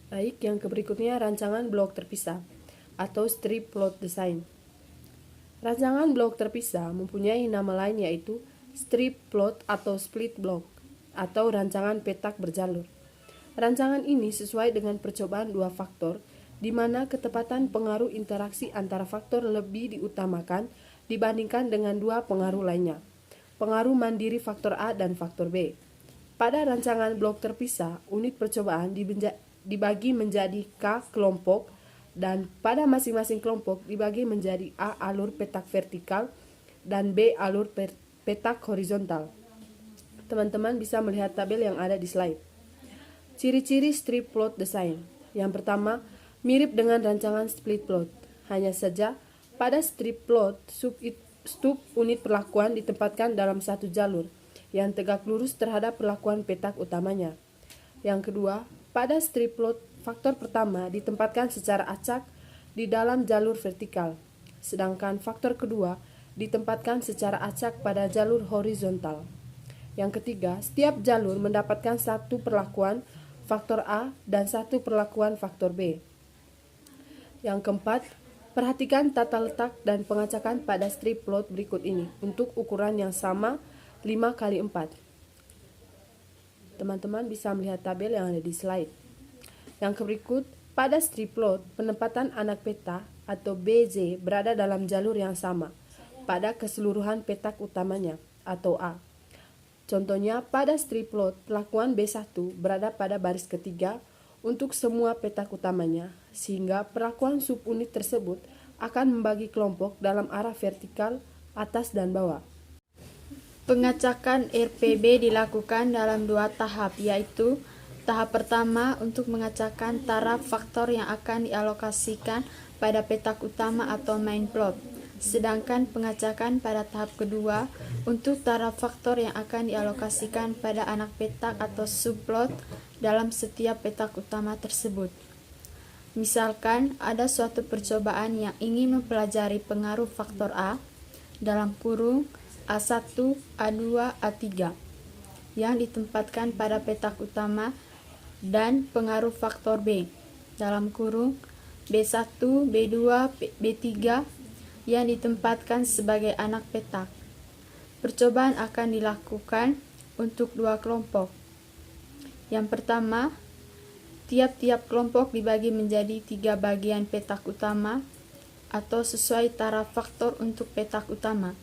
Baik, yang berikutnya rancangan blok terpisah atau strip plot design. Rancangan blok terpisah mempunyai nama lain yaitu strip plot atau split block atau rancangan petak berjalur. Rancangan ini sesuai dengan percobaan dua faktor di mana ketepatan pengaruh interaksi antara faktor lebih diutamakan dibandingkan dengan dua pengaruh lainnya. Pengaruh mandiri faktor A dan faktor B. Pada rancangan blok terpisah, unit percobaan dibagi menjadi K kelompok dan pada masing-masing kelompok dibagi menjadi A alur petak vertikal dan B alur petak horizontal. Teman-teman bisa melihat tabel yang ada di slide. Ciri-ciri strip plot design. Yang pertama, mirip dengan rancangan split plot. Hanya saja pada strip plot, stub unit perlakuan ditempatkan dalam satu jalur yang tegak lurus terhadap perlakuan petak utamanya. Yang kedua, pada strip plot, faktor pertama ditempatkan secara acak di dalam jalur vertikal, sedangkan faktor kedua ditempatkan secara acak pada jalur horizontal. Yang ketiga, setiap jalur mendapatkan satu perlakuan faktor A dan satu perlakuan faktor B. Yang keempat, perhatikan tata letak dan pengacakan pada strip plot berikut ini untuk ukuran yang sama 5x4. Teman-teman bisa melihat tabel yang ada di slide. Yang berikut, pada strip plot, penempatan anak peta atau BZ berada dalam jalur yang sama pada keseluruhan petak utamanya atau A. Contohnya, pada strip plot, perlakuan B1 berada pada baris ketiga untuk semua petak utamanya, sehingga perlakuan subunit tersebut akan membagi kelompok dalam arah vertikal, atas dan bawah. Pengacakan RPB dilakukan dalam dua tahap, yaitu tahap pertama untuk mengacakkan taraf faktor yang akan dialokasikan pada petak utama atau main plot, sedangkan pengacakan pada tahap kedua untuk taraf faktor yang akan dialokasikan pada anak petak atau subplot dalam setiap petak utama tersebut. Misalkan ada suatu percobaan yang ingin mempelajari pengaruh faktor A dalam kurung A1, A2, A3 yang ditempatkan pada petak utama dan pengaruh faktor B dalam kurung B1, B2, B3 yang ditempatkan sebagai anak petak. Percobaan akan dilakukan untuk dua kelompok. Yang pertama, tiap-tiap kelompok dibagi menjadi 3 bagian petak utama atau sesuai taraf faktor untuk petak utama.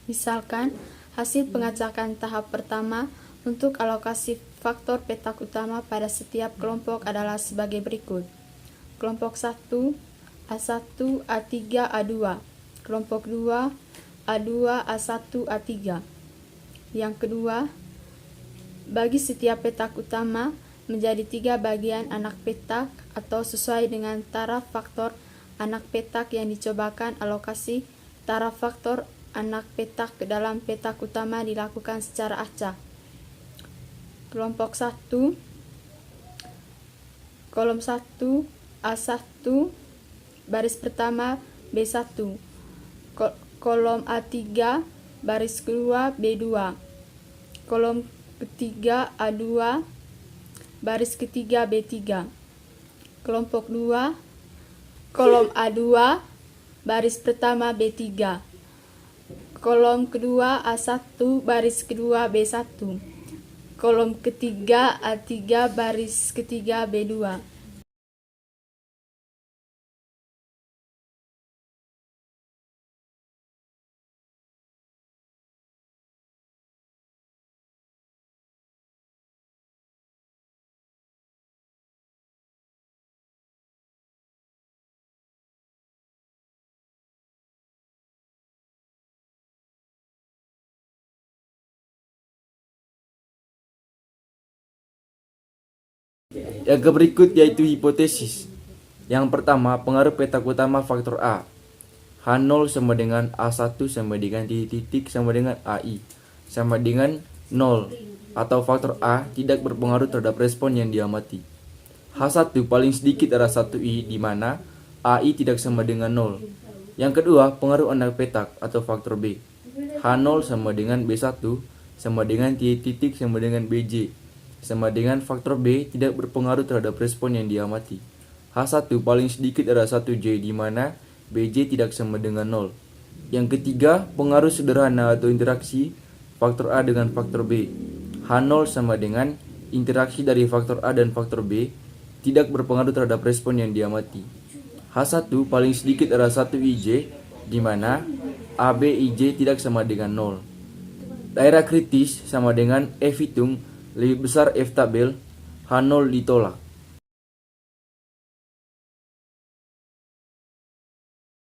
Misalkan, hasil pengacakan tahap pertama untuk alokasi faktor petak utama pada setiap kelompok adalah sebagai berikut. Kelompok 1, A1, A3, A2. Kelompok 2, A2, A1, A3. Yang kedua, bagi setiap petak utama menjadi 3 bagian anak petak atau sesuai dengan taraf faktor anak petak yang dicobakan. Alokasi taraf faktor anak petak ke dalam petak utama dilakukan secara acak. Kelompok 1, kolom 1, A1, baris pertama B1, kolom A3, baris kedua B2, kolom ketiga A2, baris ketiga B3, kelompok 2, kolom A2, baris pertama B3, kolom kedua A1, baris kedua B1, kolom ketiga A3, baris ketiga B2. Yang berikut yaitu hipotesis. Yang pertama, pengaruh petak utama faktor A. H0 sama dengan A1 sama dengan titik sama dengan AI sama dengan 0, atau faktor A tidak berpengaruh terhadap respon yang diamati. H1 paling sedikit adalah 1I di mana AI tidak sama dengan 0. Yang kedua, pengaruh anak petak atau faktor B. H0 sama dengan B1 sama dengan titik sama dengan BJ sama dengan faktor B tidak berpengaruh terhadap respon yang diamati. H1 paling sedikit adalah 1J di mana BJ tidak sama dengan 0. Yang ketiga, pengaruh sederhana atau interaksi faktor A dengan faktor B. H0 sama dengan interaksi dari faktor A dan faktor B tidak berpengaruh terhadap respon yang diamati. H1 paling sedikit adalah 1IJ di mana AB IJ tidak sama dengan 0. Daerah kritis sama dengan F hitung lebih besar F tabel, H0 ditolak.